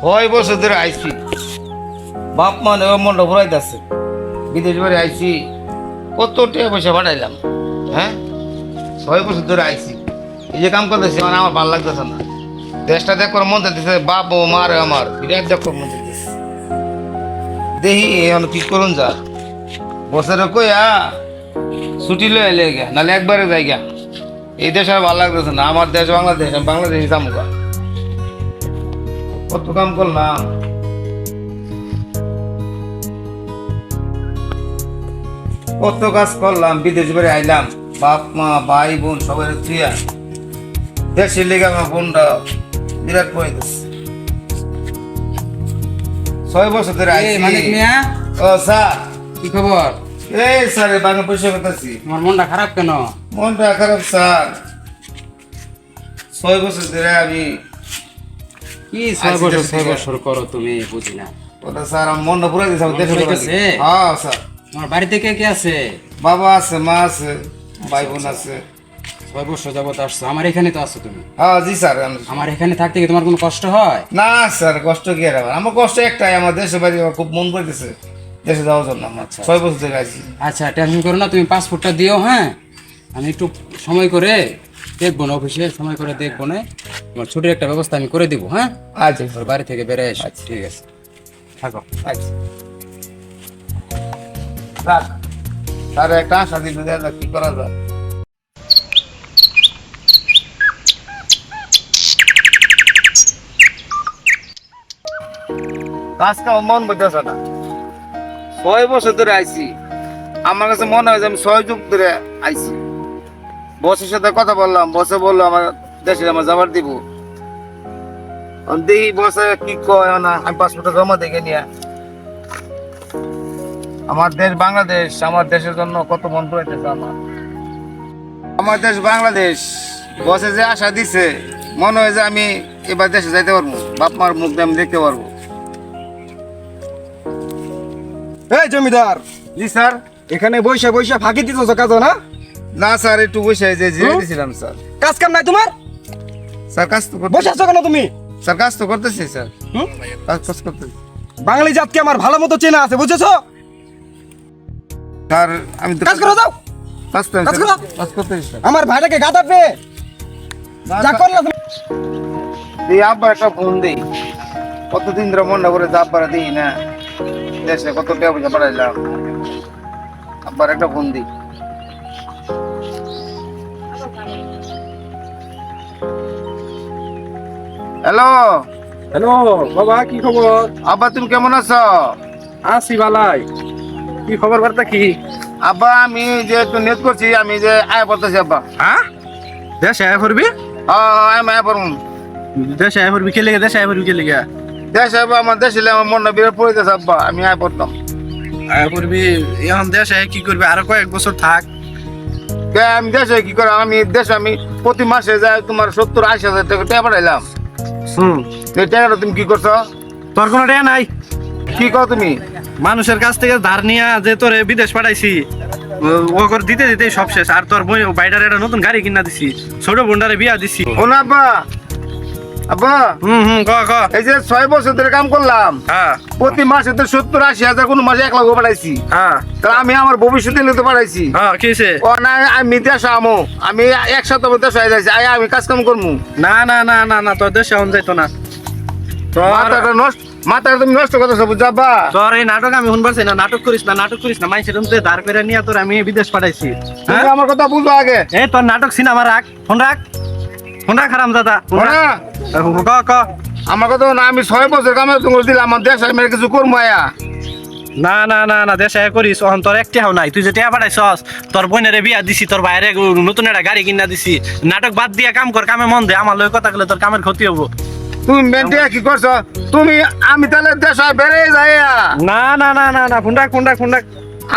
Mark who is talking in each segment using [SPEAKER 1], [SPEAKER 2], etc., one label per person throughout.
[SPEAKER 1] 6 বছর ধরে আইছি, বাপ মানে মনটা ঘুরাইতেছে। বিদেশ বাড়ি আইছি, কত টাকা পয়সা পাঠাইলাম। হ্যাঁ, 6 বছর ধরে আইছি, এই যে কাম করতেছি মানে আমার ভালো লাগতেছে না। দেশটা দেখবার মন চাইতেছে, বাপ ও মারে আমার বিরাট দেখবার মন চাইতেছে। দেখি এখন কি করুন যা, বছরে কইয়া ছুটি লই এলে গা, নাহলে একবারে যাই গা। এই দেশ আর ভালো লাগতেছে না, আমার দেশ বাংলাদেশ, আমি বাংলাদেশে যাবো গা। কত কাম করলাম, কত কাজ করলাম, বিদেশ বেড়ে আইলাম, বাপ মা ভাই বোন সবাই তুইয়া দেশের লেগে আমার বোনটা বিরাট পড়েছে। 6 বছর ধরে আইছি।
[SPEAKER 2] মানিক মিয়া,
[SPEAKER 1] ও স্যার,
[SPEAKER 2] কি খবর?
[SPEAKER 1] এই স্যার বাংলা পয়সা করতেছি।
[SPEAKER 2] তোমার মনটা খারাপ কেন?
[SPEAKER 1] মনটা খারাপ স্যার, 6 বছর ধরে আমি
[SPEAKER 2] কি 6 বছর করো তুমি? বুঝি না।
[SPEAKER 1] ওটা স্যার আমার মনটা পুরো দিয়েছে
[SPEAKER 2] মন
[SPEAKER 1] দেশে।
[SPEAKER 2] পুরাইতেছে?
[SPEAKER 1] হ্যাঁ স্যার,
[SPEAKER 2] তোমার বাড়িতে কে কে আছে?
[SPEAKER 1] বাবা আছে, মা আছে, ভাই বোন আছে।
[SPEAKER 2] 6 বছর যাবত আসছো, আমার এখানে তো আছো তুমি।
[SPEAKER 1] হ্যাঁ জি স্যার।
[SPEAKER 2] আমার এখানে থাকতে কি তোমার কোনো কষ্ট হয়?
[SPEAKER 1] না স্যার, কষ্ট কি আর হবে? আমার কষ্ট একটাই, আমার দেশে বাড়ি আমার খুব মন করতেছে দেশে যাওয়ার জন্য। আমার 6 বছর ধরে আছি।
[SPEAKER 2] আচ্ছা, টেনশন করো না, তুমি পাসপোর্টটা দিও। হ্যাঁ, আমি একটু সময় করে দেখবো না, অফিসে সময় করে দেখবো না, তোমার ছুটির একটা ব্যবস্থা আমি করে দিব। হ্যাঁ,
[SPEAKER 1] আচ্ছা
[SPEAKER 2] তোর বাড়ি থেকে বেড়ে এসো। ঠিক আছে, থাকো।
[SPEAKER 1] আচ্ছা স্যার, স্যার একটা আশা দিন কি করা যায়। কাজ কাম মন বইতেছে না, 6 বছর ধরে আইছি। আমার কাছে মনে হয় যে আমি 6 যুগ ধরে আইছি। বসের সাথে কথা বললাম, বসে বললো আমার দেশে আমার যাবার দিব। দেখি বসে কি কয় না, আমি পাসপোর্টটা জমা দেখে নিয়ে। আমার দেশ বাংলাদেশ, আমার দেশের জন্য কত মন পড়েছে আমার। আমার দেশ বাংলাদেশ, বসে যে আশা দিছে, মনে হয় যে আমি এবার দেশে যাইতে পারবো, বাপ মার মুখ দিয়ে আমি দেখতে পারবো।
[SPEAKER 3] এই জমিদার,
[SPEAKER 1] জি স্যার।
[SPEAKER 3] এখানে বইসা বইসা ফাঁকি দিতেছ কাজ না?
[SPEAKER 1] না স্যার, একটু বসে যে দিয়েছিলাম স্যার।
[SPEAKER 3] কাজ কাম নাই তোমার?
[SPEAKER 1] স্যার কাজ তো করতে,
[SPEAKER 3] বসে আছো কেন তুমি?
[SPEAKER 1] স্যার কাজ তো করতেছি স্যার,
[SPEAKER 3] হুম?
[SPEAKER 1] কাজ করতেছি
[SPEAKER 3] বাঙালি জাতকে আমার ভালো মতো চেনা আছে, বুঝেছো?
[SPEAKER 1] স্যার। আমি তো
[SPEAKER 3] কাজ করো, যাও
[SPEAKER 1] কাজ তো
[SPEAKER 3] কাজ করো।
[SPEAKER 1] কাজ করতেছি স্যার।
[SPEAKER 3] আমার ভাইটাকে গাদা পে যা করলা তুমি।
[SPEAKER 1] দিই আব্বা একটা ফোন দিই, কতদিন ধরে মনটা করে আব্বারা দিই না, দেশে কত টাকা পয়সা পাঠাইলাম। আব্বার একটা ফোন দিই। হ্যালো
[SPEAKER 3] হ্যালো বাবা, কি খবর?
[SPEAKER 1] আব্বা, তুমি কেমন আছো?
[SPEAKER 3] আছি বালাই। কি খবর বার্তা কি?
[SPEAKER 1] আব্বা, আমি যে একটু নেট করছি, আমি যে আয় পড়তেছি আব্বা।
[SPEAKER 3] হ্যাঁ, দেশে আয় করবি?
[SPEAKER 1] আমি আয় পড়ুন।
[SPEAKER 3] দেশে আয় করবি কে লেগে? দেশে আয় করবি কে লেগে?
[SPEAKER 1] দেশে আব্বা, আমার দেশে আমার মনটা বিরাট পড়েছে আব্বা, আমি আয় পড়তাম।
[SPEAKER 3] আয় করবি এখন? দেশে কি করবি? আরো কয়েক বছর থাক।
[SPEAKER 1] আমি দেশে কি করে, আমি দেশে আমি প্রতি মাসে যাই তোমার 70-80 হাজার টাকা টাকা পাঠাইলাম। এই টাকাটা তুমি কি করছো?
[SPEAKER 3] তোর কোনো টাকা নাই?
[SPEAKER 1] কি কও তুমি?
[SPEAKER 3] মানুষের কাছ থেকে ধার নিয়া যে তোরে বিদেশ পাঠাইছি, ও করে দিতে দিতে সব শেষ। আর তোর বই বাইডার একটা নতুন গাড়ি কিনা দিছি, ছোট বোনটারে বিয়া দিছি।
[SPEAKER 1] ও না আব্বা, আব্বা
[SPEAKER 3] ক ক।
[SPEAKER 1] এই যে 6 বছর ধরে কাম করলাম,
[SPEAKER 3] হ্যাঁ
[SPEAKER 1] প্রতি মাসে তো 70-80 হাজার, কোনো মাসে 1 লাখ পাঠাইছি।
[SPEAKER 3] হ্যাঁ
[SPEAKER 1] তাহলে আমি আমার ভবিষ্যতে নিতে পাঠাইছি।
[SPEAKER 3] হ্যাঁ, কি হইছে?
[SPEAKER 1] ও না, আমি দেশ আমো, আমি 1 সপ্তাহ দেশে যাইছি, আমি কাজ কাম করবো।
[SPEAKER 3] না না না না না, তোর দেশে এখন যাইতো না। তোর
[SPEAKER 1] মাথাটা নষ্ট, মাথাটা তুমি নষ্ট করতেছো বুঝছো আব্বা।
[SPEAKER 3] তোর এই নাটক আমি শুনবার চাই না। নাটক করিস না, নাটক করিস না। মাইসের তুই ধার করে নিয়ে তোর আমি বিদেশ পাঠাইছি।
[SPEAKER 1] তুমি
[SPEAKER 3] হ্যাঁ,
[SPEAKER 1] আমার কথা বুঝো আগে।
[SPEAKER 3] এই তোর নাটক সিনেমা রাখ, ফোন রাখ, ফোন রাখ হারাম দাদা।
[SPEAKER 1] না,
[SPEAKER 3] ক ক।
[SPEAKER 1] আমার কথা না, আমি 6 বছর কামে তুমি দিলাম, আমার দেশ আমি কিছু করবো আয়া।
[SPEAKER 3] না না না না, দেশে করিস এখন তোর একটিও নাই। তুই যে টিয়া পাঠাইছস, তোর বোনের বিয়া দিছি, তোর বাইরে নতুন একটা গাড়ি কিনা দিছি। নাটক বাদ দিয়ে কাম কর, কামে মন দে। আমার লই কথা বলে তোর কামের ক্ষতি হবো।
[SPEAKER 1] তুমি মেনটিয়া কি করছো তুমি? আমি তাহলে দেশ বেড়ে যাই।
[SPEAKER 3] না না না না না, ফোন রাখ, ফোন রাখ, ফোন রাখ।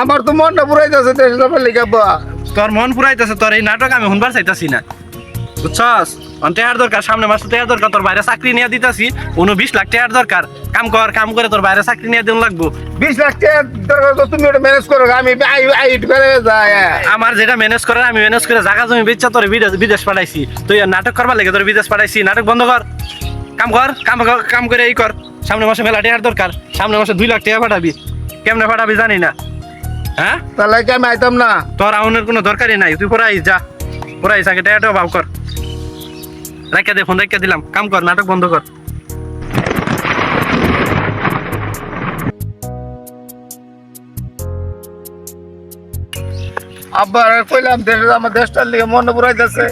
[SPEAKER 1] আমার তো মনটা পুরাই যাচ্ছে দেশ যাবার লিখে আব্বা।
[SPEAKER 3] তোর মন পুরাইতেছে, তোর এই নাটক আমি শুনবার চাইতাছি না, বুঝছস? টেয়ার দরকার, সামনে মাসে টেয়ার দরকার। তোর বাইরে চাকরি নিয়ে দিতাছি, 20 লাখ টেয়ার দরকার। কাম কর, কাম করে তোর বাইরে চাকরি নিয়ে দিন লাগবো।
[SPEAKER 1] 20 লাখ টাকা দরকার তো তুমি ওটা ম্যানেজ করো, আমি বেড়ে যাই।
[SPEAKER 3] আমার যেটা ম্যানেজ করে আমি ম্যানেজ করে জায়গা জমি বেচা তোর বিদেশ পাঠাইছি। তুই নাটক করবার লেগে তোর বিদেশ পাঠাইছি। নাটক বন্ধ কর, কাম কর, কাম করে এই কর। সামনের মাসে মেলা টাকার দরকার, সামনের মাসে 2 লাখ টাকা পাঠাবি, কেমনে পাঠাবি জানি না। হ্যাঁ,
[SPEAKER 1] তাহলে কি আমি আইতাম না?
[SPEAKER 3] তোর আউনের কোনো দরকারই নাই, তুই পড়াই যা, পড়াই আগে টাকাটাও ভাব কর। রাখিয়া দে, ফোন রাখিয়া দিলাম, কাম কর, নাটক বন্ধ কর।
[SPEAKER 1] আব্বা কইলাম আমার দেশটার লিগে মনে পুরাইতেছে।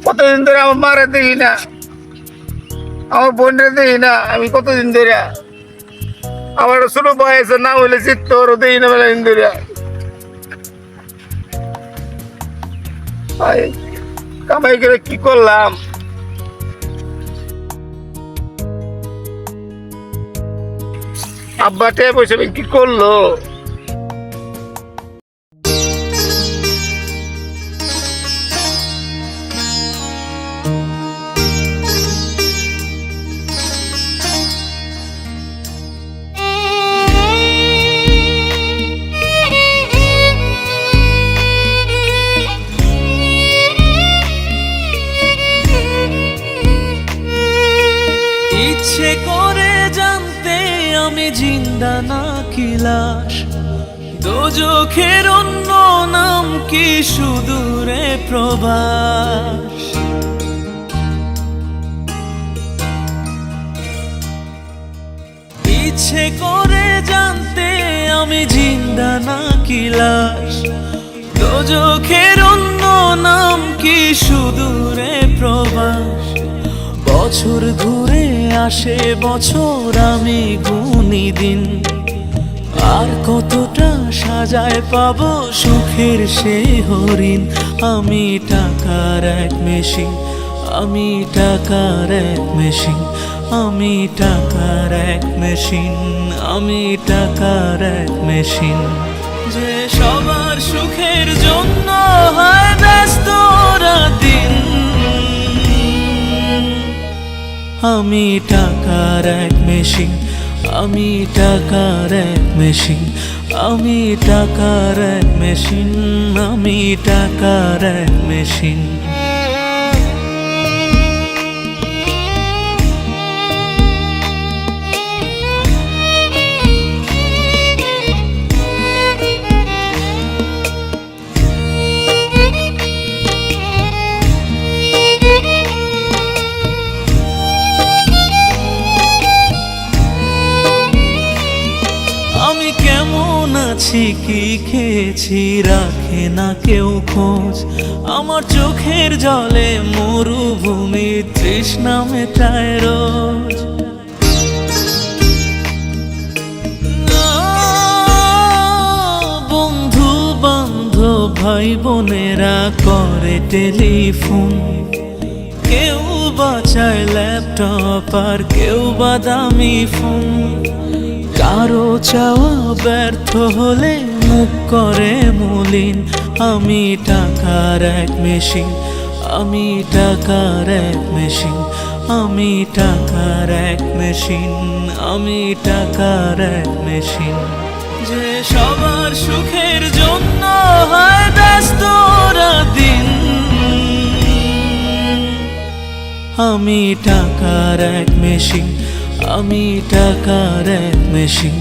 [SPEAKER 1] কতদিন ধরে আমার মারে দেখি না, আমার বোনের দেখি না, আমি কতদিন ধরে আমার ছোট বয়সে না হইলে চিত্ত ওরও দেখি না মেলা দিন ধরে। কামাই করে কি করলাম? আব্বা টেপ পয়সা কি করলো?
[SPEAKER 4] ইচ্ছে করে জানতে আমি জিন্দা নাকি লাশ, দোজখের অন্য নাম কি সুদূরে প্রবাস। ইচ্ছে করে জানতে আমি জিন্দা নাকি লাশ, দোজখের অন্য নাম কি সুদূরে প্রবাস। বছর ঘুরে আসে বছর, আমি গুনি দিন, আর কতটা সাজায় পাবো সুখের সে হরিণ। আমি টাকার এক মেশিন, আমি টাকার এক মেশিন, আমি টাকার এক মেশিন, আমি টাকার এক মেশিন। যে সবার সুখের জন্য হয় ব্যস্ত দিন, আমি টাকার এক মেশিন, আমি টাকার এক মেশিন, আমি টাকার এক মেশিন, আমি টাকার এক মেশিন। আমি কেমন আছি কি খেয়েছি রাখে না কেউ খোঁজ, আমার চোখের জলে মরুভূমি তৃষ্ণা মেটায় রোজ। বন্ধু বান্ধব ভাই বোনেরা করে টেলিফোন, কেউ বাঁচায় ল্যাপটপ আর কেউ বা দামি ফোন। কারো চাওয়া ব্যর্থ হলে মুখ করে মলিন, আমি টাকার এক মেশিন, আমি টাকার এক মেশিন, আমি টাকার এক মেশিন, আমি টাকার এক মেশিন। যে সবার সুখের জন্য হয় ব্যস্ত দিন, আমি টাকার এক মেশিন, আমি টাকার এক মেশিন,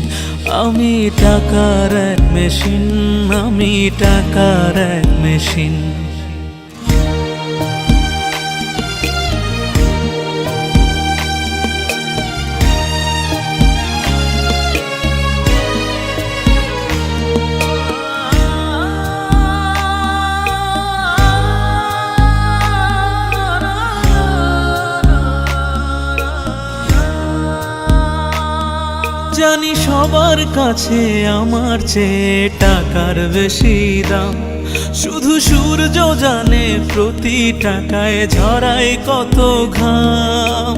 [SPEAKER 4] আমি টাকার এক মেশিন, আমি টাকার এক মেশিন। জানি সবার কাছে আমার চেয়ে টাকার বেশি দাম, শুধু সূর্য জানে প্রতি টাকায় ঝরায় কত ঘাম।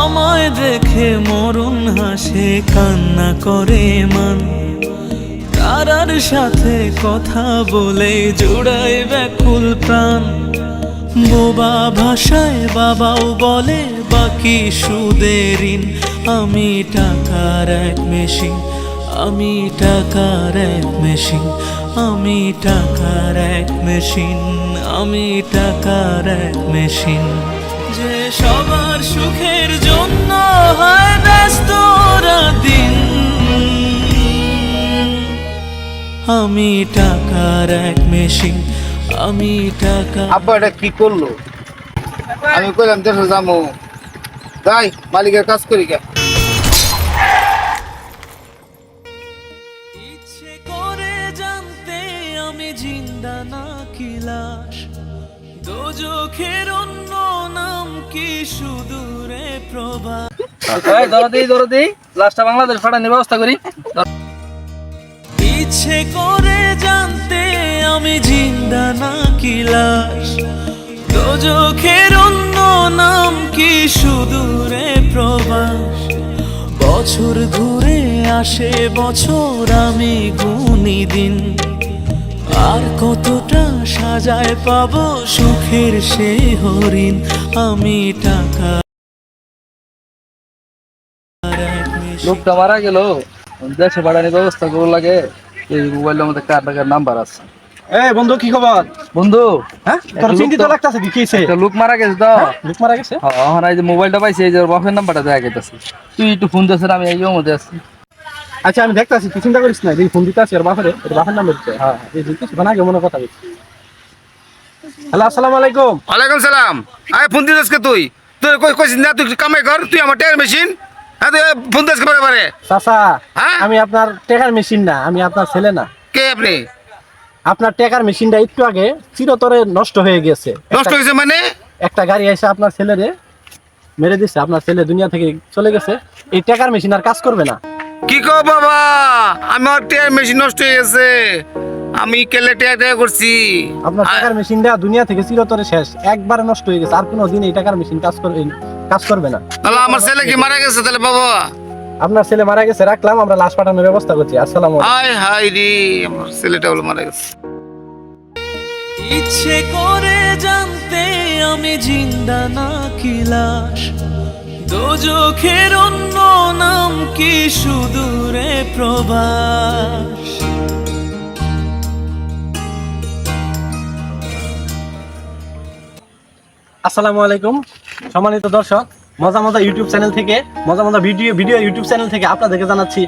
[SPEAKER 4] আমায় দেখে মরণ হাসে কান্না করে মান, তারার সাথে কথা বলে জোড়ায় ব্যাকুল প্রাণ। বোবা ভাষায় বাবাও বলে বাকি সুদের ঋণ, আমি টাকার এক মেশিন, আমি টাকার এক মেশিন, আমি টাকার এক মেশিন, আমি টাকার এক মেশিন, যে সবার সুখের জন্য হয় ব্যস্ত দিন। আমি টাকার এক মেশিন, আমি টাকা।
[SPEAKER 1] আব্বা এটা কি করলো? আমি কইলাম দেশে যাবো, যাই মালিকের কাজ করি কে।
[SPEAKER 4] ইচ্ছে করে জানতে আমি জিন্দা নাকি লাশ, দোজখের অন্য নাম কি সুদূরে প্রবাস।
[SPEAKER 3] দরদি লাস্টটা বাংলাদেশ পাঠানোর ব্যবস্থা করি।
[SPEAKER 4] ইচ্ছে করে জানতে আমি জিন্দা নাকি লাশ, দোজখের অন্য নাম কি সুদূরে প্রবাস। বছর ঘুরে আসে বছর, আমি গুনি দিন, আর কতটা সাজায় পাবো সুখের সে হরিণ। আমি টাকা
[SPEAKER 2] লোকটা মারা গেল, দেশে পাঠানোর ব্যবস্থা করবো লাগে। এই মোবাইলের মধ্যে কার টাকার নাম্বার আছে।
[SPEAKER 3] এই বন্ধু কি খবর?
[SPEAKER 2] বন্ধু,
[SPEAKER 3] হ্যাঁ তোর চিন্তিত লাগতাছে কি হইছে?
[SPEAKER 2] একটা লোক মারা গেছে তো।
[SPEAKER 3] লোক মারা গেছে?
[SPEAKER 2] হ্যাঁ, এই যে মোবাইলটা পাইছি, এই যে ওর বাপের নাম্বারটা দেখা গেছে। তুই একটু ফোন দিস, আমি এই মধ্যে আছি।
[SPEAKER 3] আচ্ছা আমি দেখতাছি, তুই চিন্তা করিস না, এই ফোন দিতে আছি ওর বাপের নাম্বার দিতে। হ্যাঁ এই দিতে বানা গে মনে কথা বলছি। হ্যালো আসসালামু আলাইকুম।
[SPEAKER 1] ওয়ালাইকুম সালাম। আয় ফোন দিস কে তুই? তুই কইছিস না তুই কামাই কর, তুই আমার টের মেশিন। হ্যাঁ তুই ফোন দিস কে বারে?
[SPEAKER 3] চাচা,
[SPEAKER 1] হ্যাঁ?
[SPEAKER 3] আমি আপনার টাকার মেশিন না, আমি আপনার ছেলে না।
[SPEAKER 1] কে আপনি?
[SPEAKER 3] আপনার টাকার মেশিনটা একটু আগে চিরতরে নষ্ট হয়ে গেছে।
[SPEAKER 1] নষ্ট হয়েছে মানে?
[SPEAKER 3] একটা গাড়ি এসে আপনার ছেলেরে মেরে দিচ্ছে, আপনার ছেলে দুনিয়া থেকে চলে গেছে। এই টাকার মেশিন আর কাজ করবে না।
[SPEAKER 1] কি কো বাবা, আমার টের মেশিন নষ্ট হয়ে গেছে। আমি কেলে টেয়া করছি।
[SPEAKER 3] আপনার টাকার মেশিনটা দুনিয়া থেকে চিরতরে শেষ, একবারে নষ্ট হয়ে গেছে। আর কোনো দিন এই টাকার মেশিন কাজ করবে না।
[SPEAKER 1] তাহলে আমার ছেলে কি মারা গেছে তাহলে বাবা?
[SPEAKER 3] আপনার ছেলে মারা গেছে, রাখলাম, আমরা লাশ পাঠানোর ব্যবস্থা করছি। আসসালামু আলাইকুম।
[SPEAKER 1] হায় হায় রে, আমার ছেলেটা হলো মারা গেছে।
[SPEAKER 4] ইচ্ছে করে জানতে আমি জিন্দা নাকি লাশ, দোজখের অন্য নাম কি সুদূরে প্রবাস।
[SPEAKER 3] আসসালামু আলাইকুম সম্মানিত দর্শক, মজা মজা ইউটিউব চ্যানেল থেকে, মজা মজা ভিডিও ইউটিউব চ্যানেল থেকে আপনাদেরকে জানাচ্ছি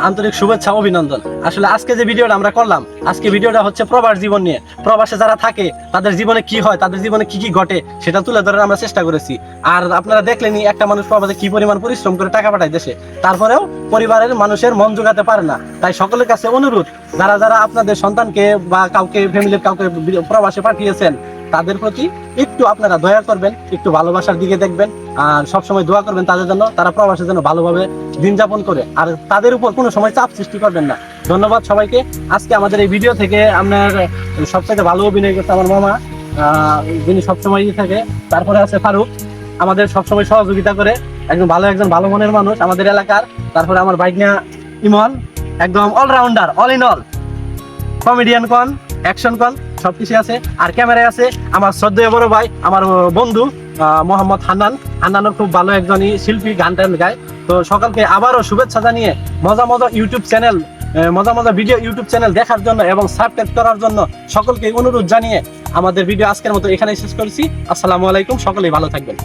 [SPEAKER 3] আন্তরিক শুভেচ্ছা অভিনন্দন। আসলে আজকে যে ভিডিওটা আমরা করলাম, আজকে ভিডিওটা হচ্ছে প্রবাস জীবন নিয়ে। প্রবাসে যারা থাকে তাদের জীবনে কি হয়, তাদের জীবনে কি কি ঘটে সেটা তুলে ধরার আমরা চেষ্টা করেছি। আর আপনারা দেখলেনই একটা মানুষ প্রবাসে কি পরিমাণ পরিশ্রম করে টাকা পাঠায় দেশে, তারপরেও পরিবারের মানুষের মন জোগাতে পারে না। তাই সকলের কাছে অনুরোধ, যারা যারা আপনাদের সন্তানকে বা কাউকে ফ্যামিলির কাউকে প্রবাসে পাঠিয়েছেন, তাদের প্রতি একটু আপনারা দয়া করবেন, একটু ভালোবাসার দিকে দেখবেন, আর সবসময় দোয়া করবেন তাদের জন্য, তারা প্রবাসে যেন ভালোভাবে দিন যাপন করে, আর তাদের উপর কোনো সময় চাপ সৃষ্টি করবেন না। ধন্যবাদ সবাইকে। আজকে আমাদের এই ভিডিও থেকে আপনার সবথেকে ভালো অভিনয় করছে আমার মামা, যিনি সবসময় থাকে। তারপরে আছে ফারুক, আমাদের সবসময় সহযোগিতা করে, একজন ভালো মনের মানুষ আমাদের এলাকার। তারপরে আমার ভাইগনা ইমন, একদম allrounder, all in all, comedian কন, অ্যাকশন কন, সবকিছু আছে। আর ক্যামেরায় আছে আমার শ্রদ্ধেয় বড় ভাই, আমার বন্ধু মোহাম্মদ হান্নানও খুব ভালো একজনই শিল্পী, গান টান গায়। তো সকলকে আবারও শুভেচ্ছা জানিয়ে মজা মজা ইউটিউব চ্যানেল, মজা মজা ভিডিও ইউটিউব চ্যানেল দেখার জন্য এবং সাবস্ক্রাইব করার জন্য সকলকে অনুরোধ জানিয়ে আমাদের ভিডিও আজকের মতো এখানেই শেষ করছি। আসসালামু আলাইকুম, সকলেই ভালো থাকবেন।